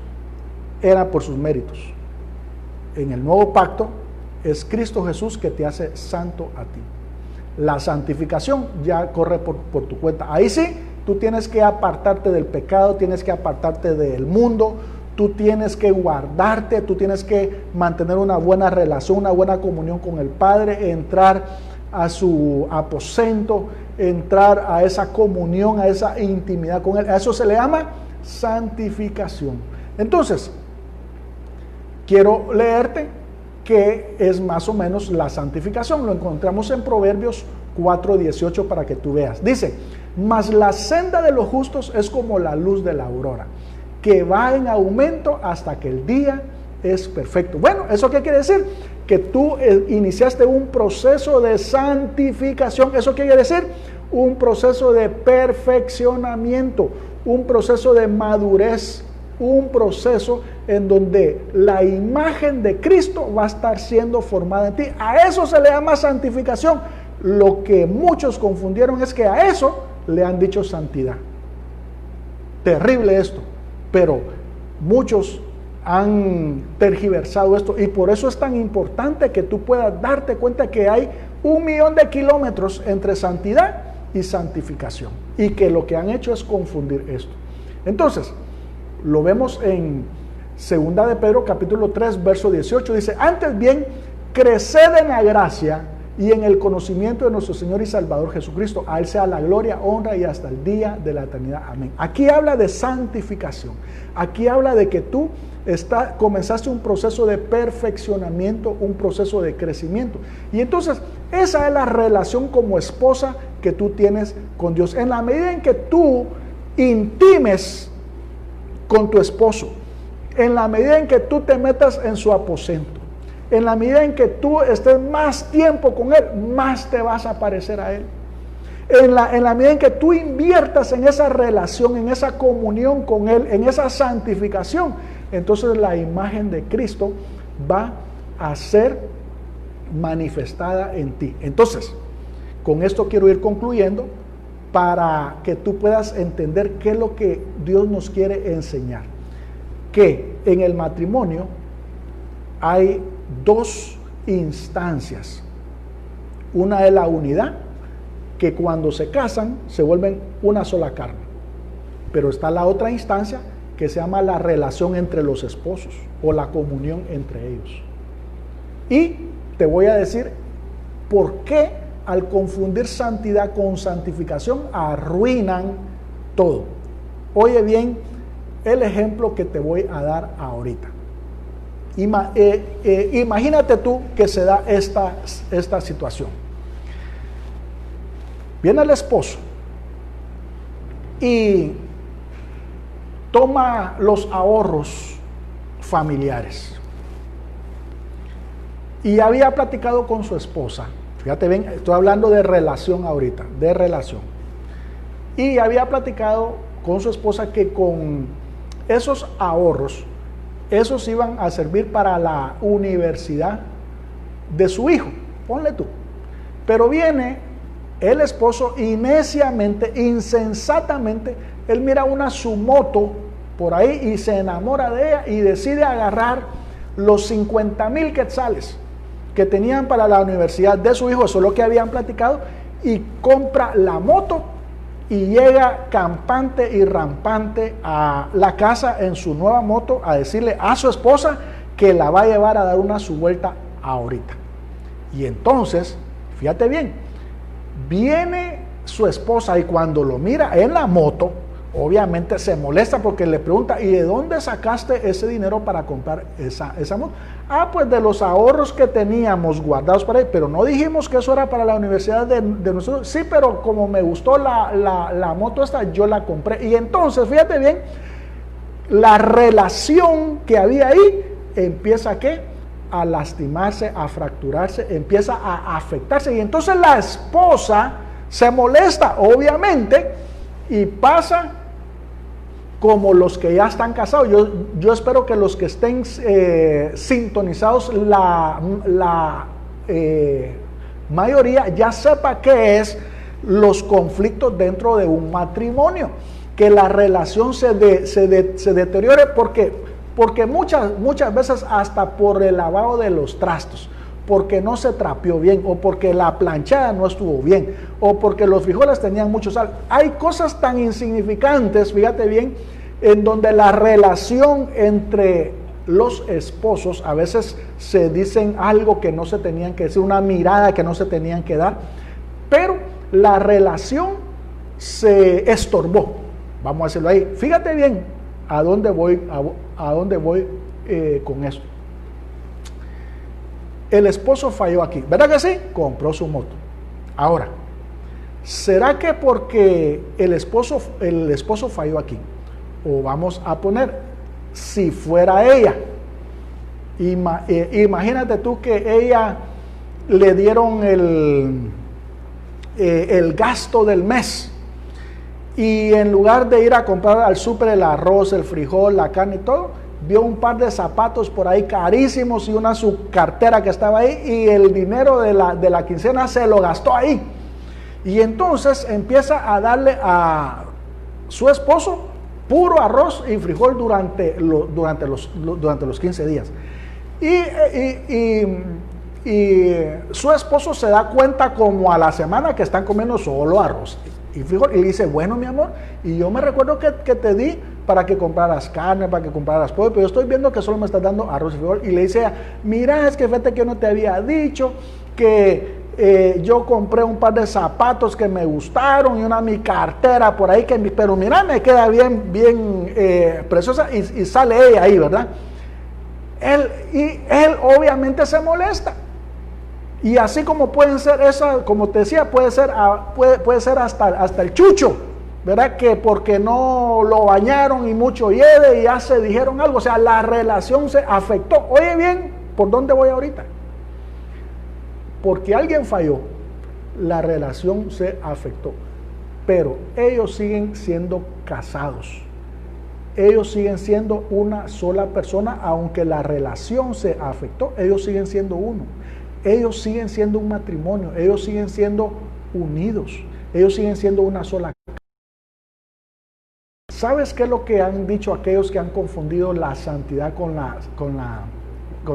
eran por sus méritos. En el Nuevo Pacto es Cristo Jesús que te hace santo a ti. La santificación ya corre por tu cuenta. Ahí sí, tú tienes que apartarte del pecado, tienes que apartarte del mundo, tú tienes que guardarte, tú tienes que mantener una buena relación, una buena comunión con el Padre, entrar a su aposento, entrar a esa comunión, a esa intimidad con Él. A eso se le llama santificación. Entonces, quiero leerte qué es más o menos la santificación. Lo encontramos en Proverbios 4:18 para que tú veas. Dice: mas la senda de los justos es como la luz de la aurora, que va en aumento hasta que el día es perfecto. Bueno, ¿eso qué quiere decir? Que tú iniciaste un proceso de santificación. ¿Eso qué quiere decir? Un proceso de perfeccionamiento, un proceso de madurez, un proceso en donde la imagen de Cristo va a estar siendo formada en ti. A eso se le llama santificación. Lo que muchos confundieron es que a eso le han dicho santidad. terrible esto, pero muchos han tergiversado esto, y por eso es tan importante que tú puedas darte cuenta que hay 1.000.000 de kilómetros entre santidad y santificación, y que lo que han hecho es confundir esto. Entonces, lo vemos en 2 de Pedro capítulo 3 verso 18, dice: antes bien, creced en la gracia y en el conocimiento de nuestro Señor y Salvador Jesucristo. A Él sea la gloria, honra y hasta el día de la eternidad. Amén. Aquí habla de santificación. Aquí habla de que tú comenzaste un proceso de perfeccionamiento, un proceso de crecimiento. Y entonces, esa es la relación como esposa que tú tienes con Dios. En la medida en que tú intimes con tu esposo, en la medida en que tú te metas en su aposento, en la medida en que tú estés más tiempo con Él, más te vas a parecer a Él. En la medida en que tú inviertas en esa relación, en esa comunión con Él, en esa santificación, entonces la imagen de Cristo va a ser manifestada en ti. Entonces, con esto quiero ir concluyendo para que tú puedas entender qué es lo que Dios nos quiere enseñar. Que en el matrimonio hay dos instancias. Una es la unidad, que cuando se casan se vuelven una sola carne. Pero está la otra instancia que se llama la relación entre los esposos o la comunión entre ellos. Y te voy a decir por qué al confundir santidad con santificación arruinan todo. Oye bien el ejemplo que te voy a dar ahorita. Imagínate tú que se da esta situación. Viene el esposo y toma los ahorros familiares. Y había platicado con su esposa. Fíjate bien, estoy hablando de relación ahorita, de relación. Y había platicado con su esposa que con esos ahorros, esos iban a servir para la universidad de su hijo, ponle tú. Pero viene el esposo y neciamente, insensatamente, él mira su moto por ahí y se enamora de ella y decide agarrar los 50,000 quetzales que tenían para la universidad de su hijo, eso es lo que habían platicado, y compra la moto y llega campante y rampante a la casa en su nueva moto a decirle a su esposa que la va a llevar a dar su vuelta ahorita. Y entonces, fíjate bien, viene su esposa y cuando lo mira en la moto, obviamente se molesta porque le pregunta: ¿y de dónde sacaste ese dinero para comprar esa moto? Ah, pues de los ahorros que teníamos guardados para ahí, pero no dijimos que eso era para la universidad de nosotros. Sí, pero como me gustó la moto esta, yo la compré. Y entonces, fíjate bien, la relación que había ahí empieza a lastimarse, a fracturarse, empieza a afectarse. Y entonces la esposa se molesta, obviamente, y pasa como los que ya están casados. Yo espero que los que estén sintonizados, la mayoría ya sepa qué es los conflictos dentro de un matrimonio, que la relación se deteriore porque muchas veces hasta por el lavado de los trastos, porque no se trapeó bien, o porque la planchada no estuvo bien, o porque los frijoles tenían mucho sal. Hay cosas tan insignificantes, fíjate bien, en donde la relación entre los esposos a veces se dicen algo que no se tenían que decir, una mirada que no se tenían que dar, pero la relación se estorbó, vamos a decirlo ahí. Fíjate bien a dónde voy con esto. El esposo falló aquí, ¿verdad que sí? Compró su moto. Ahora, ¿será que porque el esposo falló aquí? O vamos a poner, si fuera ella, imagínate tú que ella le dieron el gasto del mes, y en lugar de ir a comprar al súper el arroz, el frijol, la carne y todo, vio un par de zapatos por ahí carísimos y su cartera que estaba ahí, y el dinero de la quincena se lo gastó ahí. Y entonces empieza a darle a su esposo puro arroz y frijol durante los 15 días. Y su esposo se da cuenta como a la semana que están comiendo solo arroz y frijol. Y le dice, bueno, mi amor, y yo me recuerdo que te di para que compraras carne, para que compraras pollo, pero yo estoy viendo que solo me estás dando arroz y frijol. Y le dice, mira, es que fíjate que yo no te había dicho que yo compré un par de zapatos que me gustaron y mi cartera por ahí, pero mira, me queda bien preciosa, y sale ella ahí, ¿verdad? Él obviamente se molesta. Y así como pueden ser esas, como te decía, puede ser hasta el chucho, ¿verdad? Que porque no lo bañaron y mucho hiede y ya se dijeron algo, o sea, la relación se afectó. Oye bien, ¿por dónde voy ahorita? Porque alguien falló, la relación se afectó, pero ellos siguen siendo casados. Ellos siguen siendo una sola persona, aunque la relación se afectó, ellos siguen siendo uno. Ellos siguen siendo un matrimonio, ellos siguen siendo unidos, ellos siguen siendo una sola. ¿Sabes qué es lo que han dicho aquellos que han confundido la santidad con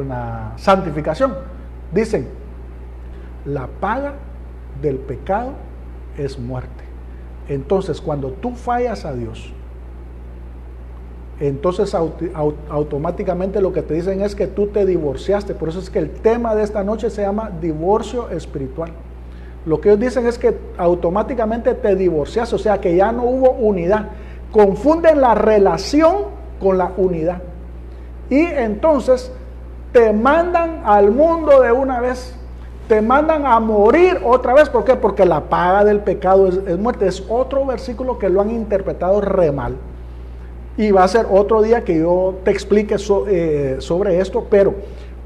la santificación? Dicen, la paga del pecado es muerte. Entonces, cuando tú fallas a Dios, entonces automáticamente lo que te dicen es que tú te divorciaste. Por eso es que el tema de esta noche se llama divorcio espiritual. Lo que ellos dicen es que automáticamente te divorciaste, o sea que ya no hubo unidad. Confunden la relación con la unidad. Y entonces te mandan al mundo de una vez. Te mandan a morir otra vez. ¿Por qué? Porque la paga del pecado es muerte. Es otro versículo que lo han interpretado re mal. Y va a ser otro día que yo te explique sobre esto, pero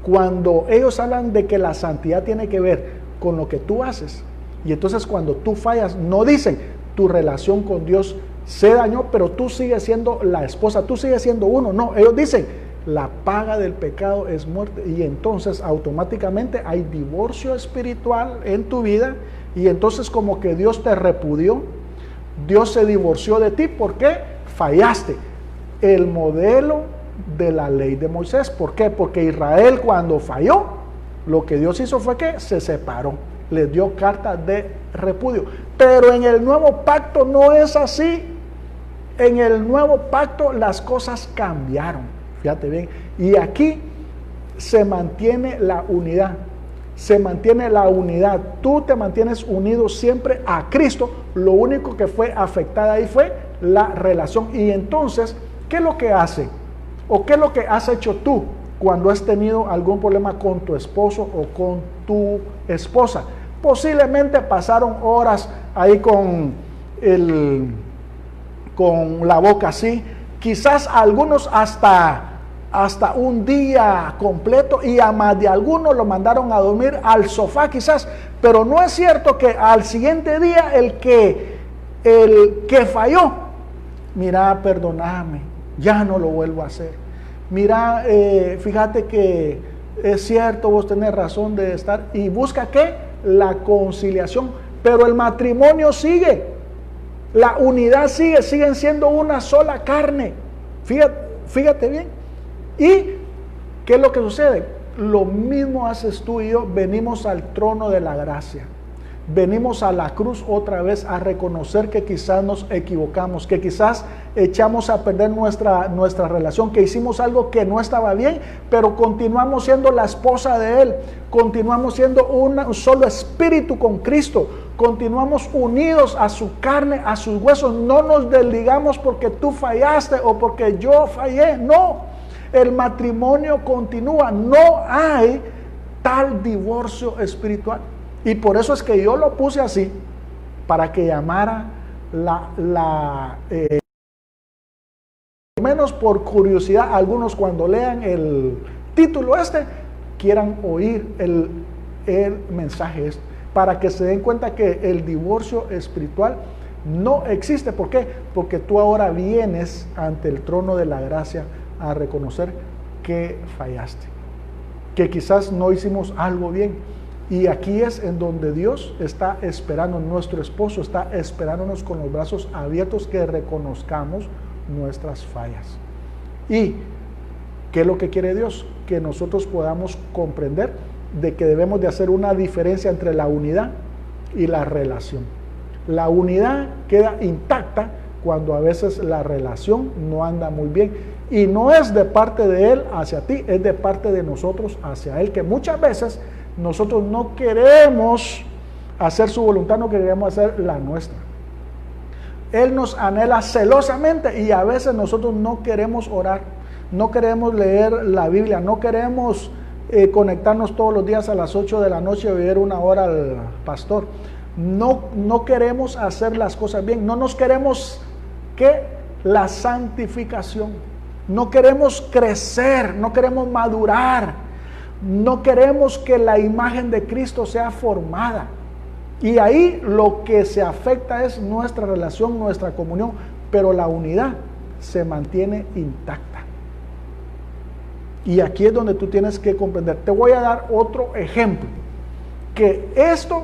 cuando ellos hablan de que la santidad tiene que ver con lo que tú haces, y entonces cuando tú fallas, no dicen tu relación con Dios se dañó, pero tú sigues siendo la esposa, tú sigues siendo uno. No, ellos dicen la paga del pecado es muerte, y entonces automáticamente hay divorcio espiritual en tu vida, y entonces como que Dios te repudió, Dios se divorció de ti. ¿Por qué? Fallaste el modelo de la ley de Moisés. ¿Por qué? Porque Israel, cuando falló, lo que Dios hizo fue que se separó, les dio carta de repudio. Pero en el nuevo pacto no es así. En el nuevo pacto las cosas cambiaron, fíjate bien, y aquí se mantiene la unidad. Se mantiene la unidad. Tú te mantienes unido siempre a Cristo. Lo único que fue afectada ahí fue la relación. Y entonces, ¿qué es lo que hace? ¿O qué es lo que has hecho tú cuando has tenido algún problema con tu esposo o con tu esposa? Posiblemente pasaron horas ahí con la boca así. Quizás algunos hasta un día completo, y a más de algunos lo mandaron a dormir al sofá quizás, pero no es cierto que al siguiente día el que falló, mira, perdóname, ya no lo vuelvo a hacer. Mira, fíjate que es cierto, vos tenés razón de estar, y busca ¿qué? La conciliación, pero el matrimonio sigue, la unidad sigue, siguen siendo una sola carne. Fíjate bien. ¿Y qué es lo que sucede? Lo mismo haces tú y yo. Venimos al trono de la gracia. Venimos a la cruz otra vez a reconocer que quizás nos equivocamos, que quizás echamos a perder nuestra relación, que hicimos algo que no estaba bien, pero continuamos siendo la esposa de Él, continuamos siendo un solo espíritu con Cristo, continuamos unidos a su carne, a sus huesos. No nos desligamos porque tú fallaste o porque yo fallé, no. El matrimonio continúa, no hay tal divorcio espiritual. Y por eso es que yo lo puse así, para que llamara menos por curiosidad, algunos cuando lean el título quieran oír el mensaje para que se den cuenta que el divorcio espiritual no existe. ¿Por qué? Porque tú ahora vienes ante el trono de la gracia a reconocer que fallaste, que quizás no hicimos algo bien. Y aquí es en donde Dios está esperando, nuestro esposo está esperándonos con los brazos abiertos, que reconozcamos nuestras fallas. ¿Y qué es lo que quiere Dios? Que nosotros podamos comprender de que debemos de hacer una diferencia entre la unidad y la relación. La unidad queda intacta cuando a veces la relación no anda muy bien, y no es de parte de Él hacia ti, es de parte de nosotros hacia Él, que muchas veces nosotros no queremos hacer su voluntad, no queremos hacer la nuestra. Él nos anhela celosamente y a veces nosotros no queremos orar, no queremos leer la Biblia, no queremos conectarnos todos los días a las 8 de la noche y oír una hora al pastor. No queremos hacer las cosas bien, no nos queremos la santificación, no queremos crecer, no queremos madurar, no queremos que la imagen de Cristo sea formada. Y ahí lo que se afecta es nuestra relación, nuestra comunión, pero la unidad se mantiene intacta. Y aquí es donde tú tienes que comprender. Te voy a dar otro ejemplo, que esto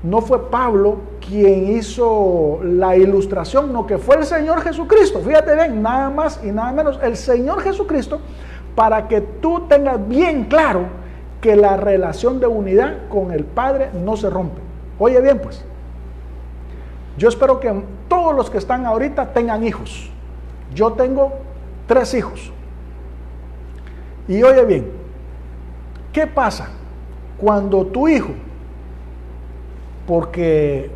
no fue Pablo quien hizo la ilustración, no, que fue el Señor Jesucristo. Fíjate bien, nada más y nada menos, el Señor Jesucristo, para que tú tengas bien claro que la relación de unidad con el Padre no se rompe. Oye bien, pues, yo espero que todos los que están ahorita tengan hijos. Yo tengo 3 hijos. Y oye bien, ¿qué pasa cuando tu hijo, porque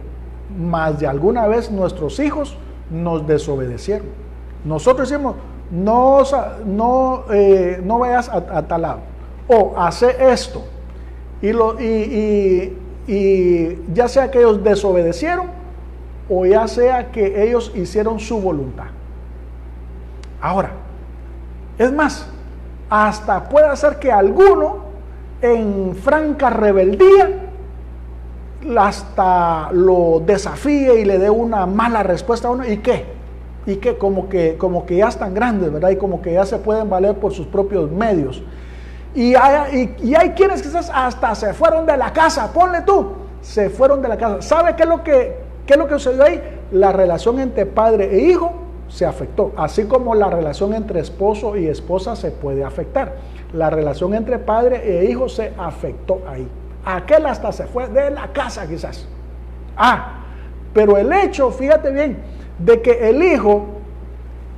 más de alguna vez nuestros hijos nos desobedecieron? Nosotros decimos, no vayas a tal lado, o hace esto, y ya sea que ellos desobedecieron, o ya sea que ellos hicieron su voluntad. Ahora, es más, hasta puede ser que alguno en franca rebeldía hasta lo desafíe y le dé una mala respuesta a uno. ¿Y qué? Como que ya están grandes, ¿verdad? Y como que ya se pueden valer por sus propios medios. Y hay quienes quizás hasta se fueron de la casa. Ponle tú, se fueron de la casa. ¿Sabe qué es lo que sucedió ahí? La relación entre padre e hijo se afectó, así como la relación entre esposo y esposa se puede afectar. La relación entre padre e hijo se afectó ahí. Aquel hasta se fue de la casa quizás. Pero el hecho, fíjate bien, de que el hijo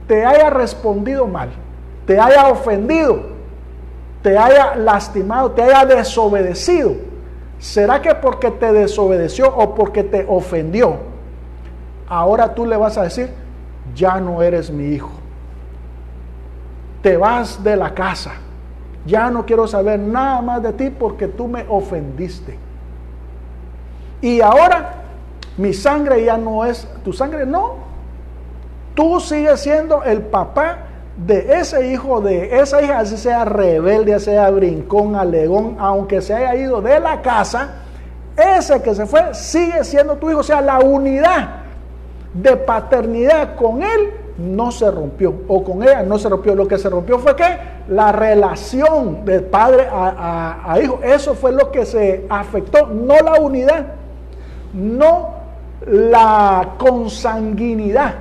te haya respondido mal, te haya ofendido, te haya lastimado, te haya desobedecido, ¿será que porque te desobedeció o porque te ofendió, ahora tú le vas a decir, ya no eres mi hijo, te vas de la casa, ya no quiero saber nada más de ti porque tú me ofendiste? Y ahora mi sangre ya no es tu sangre, no. Tú sigues siendo el papá de ese hijo, de esa hija, así sea rebelde, sea brincón, alegón, aunque se haya ido de la casa, ese que se fue sigue siendo tu hijo. O sea, la unidad de paternidad con él no se rompió, o con ella no se rompió. Lo que se rompió fue ¿qué? La relación de padre a hijo. Eso fue lo que se afectó, no la unidad, no la consanguinidad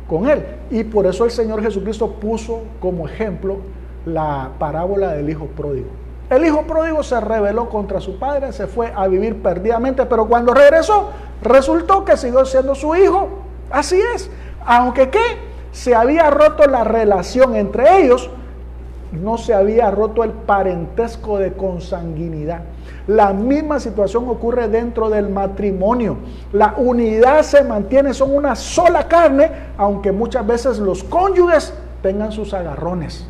con él. Y por eso el Señor Jesucristo puso como ejemplo la parábola del hijo pródigo. El hijo pródigo se rebeló contra su padre, se fue a vivir perdidamente, pero cuando regresó, resultó que siguió siendo su hijo. Así es. Aunque se había roto la relación entre ellos, no se había roto el parentesco de consanguinidad. La misma situación ocurre dentro del matrimonio. La unidad se mantiene, son una sola carne, aunque muchas veces los cónyuges tengan sus agarrones,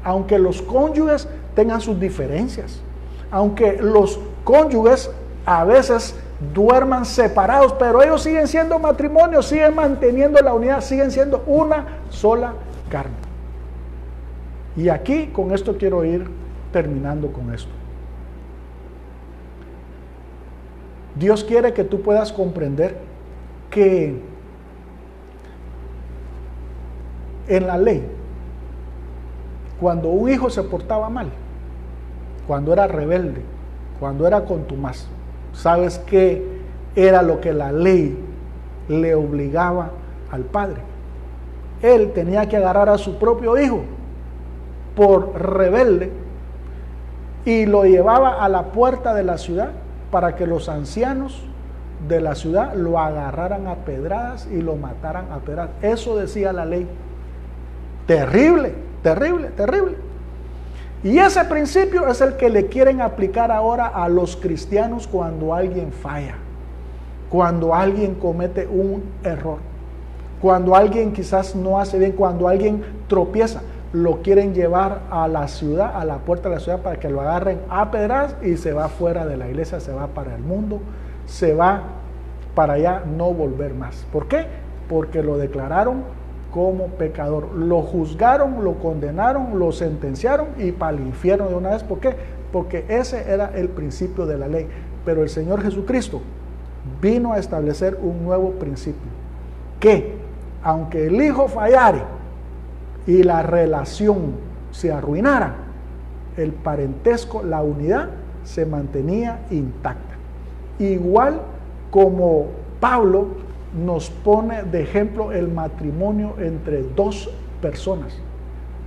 aunque los cónyuges tengan sus diferencias, aunque los cónyuges a veces duerman separados, pero ellos siguen siendo matrimonio, siguen manteniendo la unidad, siguen siendo una sola carne. Y aquí con esto quiero ir terminando con esto. Dios quiere que tú puedas comprender que en la ley, cuando un hijo se portaba mal, cuando era rebelde, cuando era contumaz, ¿sabes qué era lo que la ley le obligaba al padre? él tenía que agarrar a su propio hijo por rebelde y lo llevaba a la puerta de la ciudad para que los ancianos de la ciudad lo agarraran a pedradas y lo mataran a pedradas. Eso decía la ley. Terrible, terrible, terrible. Y ese principio es el que le quieren aplicar ahora a los cristianos cuando alguien falla, cuando alguien comete un error, cuando alguien quizás no hace bien, cuando alguien tropieza. Lo quieren llevar a la ciudad, a la puerta de la ciudad, para que lo agarren a pedradas y se va fuera de la iglesia, se va para el mundo, se va para allá, no volver más. ¿Por qué? Porque lo declararon como pecador, lo juzgaron, lo condenaron, lo sentenciaron y para el infierno de una vez. ¿Por qué? Porque ese era el principio de la ley. Pero el Señor Jesucristo vino a establecer un nuevo principio, que aunque el hijo fallare y la relación se arruinara, el parentesco, la unidad se mantenía intacta. Igual como Pablo nos pone de ejemplo el matrimonio entre dos personas,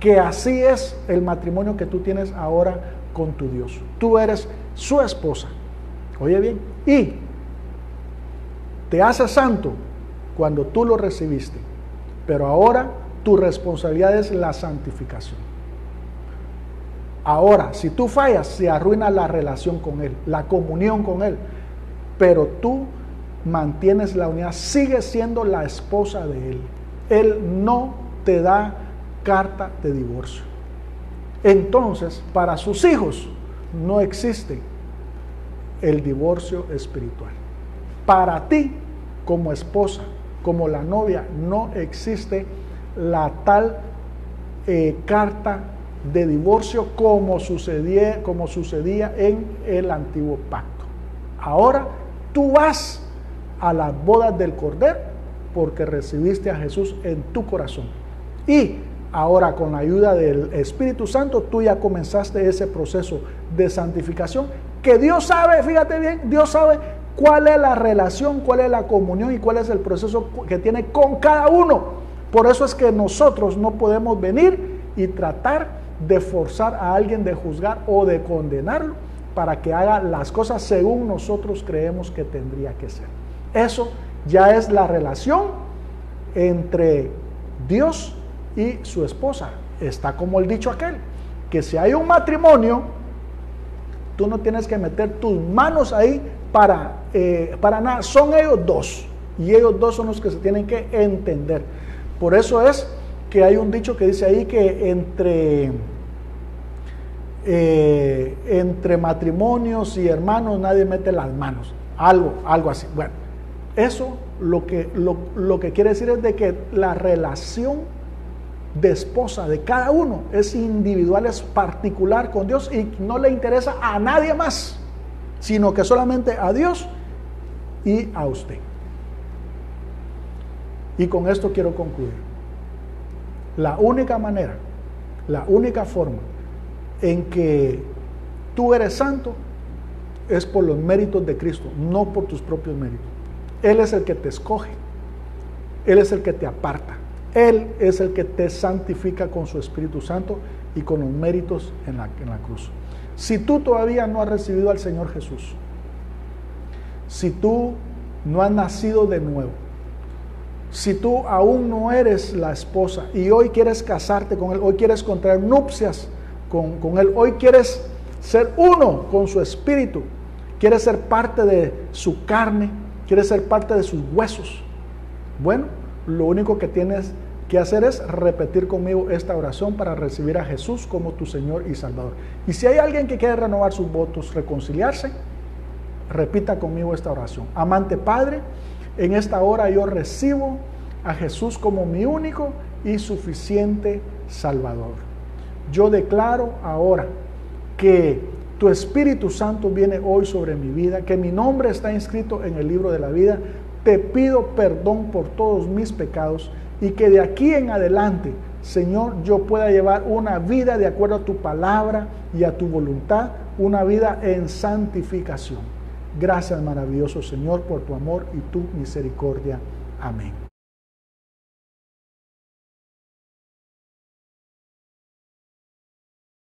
que así es el matrimonio que tú tienes ahora con tu Dios. Tú eres su esposa, oye bien, y te hace santo cuando tú lo recibiste, pero ahora tu responsabilidad es la santificación. Ahora, si tú fallas, se arruina la relación con Él, la comunión con Él, pero tú mantienes la unidad, sigues siendo la esposa de Él. Él no te da carta de divorcio. Entonces, para sus hijos no existe el divorcio espiritual. Para ti, como esposa, como la novia, no existe la tal carta de divorcio como sucedía en el antiguo pacto. Ahora tú vas a las bodas del Cordero porque recibiste a Jesús en tu corazón. Y ahora, con la ayuda del Espíritu Santo, tú ya comenzaste ese proceso de santificación que Dios sabe, fíjate bien, Dios sabe cuál es la relación, cuál es la comunión y cuál es el proceso que tiene con cada uno. Por eso es que nosotros no podemos venir y tratar de forzar a alguien, de juzgar o de condenarlo para que haga las cosas según nosotros creemos que tendría que ser. Eso ya es la relación entre Dios y su esposa. Está como el dicho aquel, que si hay un matrimonio, tú no tienes que meter tus manos ahí para nada. Son ellos dos, y ellos dos son los que se tienen que entender. Por eso es que hay un dicho que dice ahí que entre matrimonios y hermanos nadie mete las manos, algo así. Bueno, eso lo que quiere decir es de que la relación de esposa de cada uno es individual, es particular con Dios y no le interesa a nadie más, sino que solamente a Dios y a usted. Y con esto quiero concluir. La única manera, la única forma en que tú eres santo es por los méritos de Cristo, no por tus propios méritos. Él es el que te escoge, Él es el que te aparta, Él es el que te santifica con su Espíritu Santo y con los méritos en la cruz. Si tú todavía no has recibido al Señor Jesús, si tú no has nacido de nuevo, si tú aún no eres la esposa y hoy quieres casarte con Él, hoy quieres contraer nupcias con Él, hoy quieres ser uno con su espíritu, quieres ser parte de su carne, quieres ser parte de sus huesos, bueno, lo único que tienes que hacer es repetir conmigo esta oración para recibir a Jesús como tu Señor y Salvador. Y si hay alguien que quiere renovar sus votos, reconciliarse, repita conmigo esta oración. Amante Padre, en esta hora yo recibo a Jesús como mi único y suficiente Salvador. Yo declaro ahora que tu Espíritu Santo viene hoy sobre mi vida, que mi nombre está inscrito en el libro de la vida. Te pido perdón por todos mis pecados y que de aquí en adelante, Señor, yo pueda llevar una vida de acuerdo a tu palabra y a tu voluntad, una vida en santificación. Gracias, maravilloso Señor, por tu amor y tu misericordia. Amén.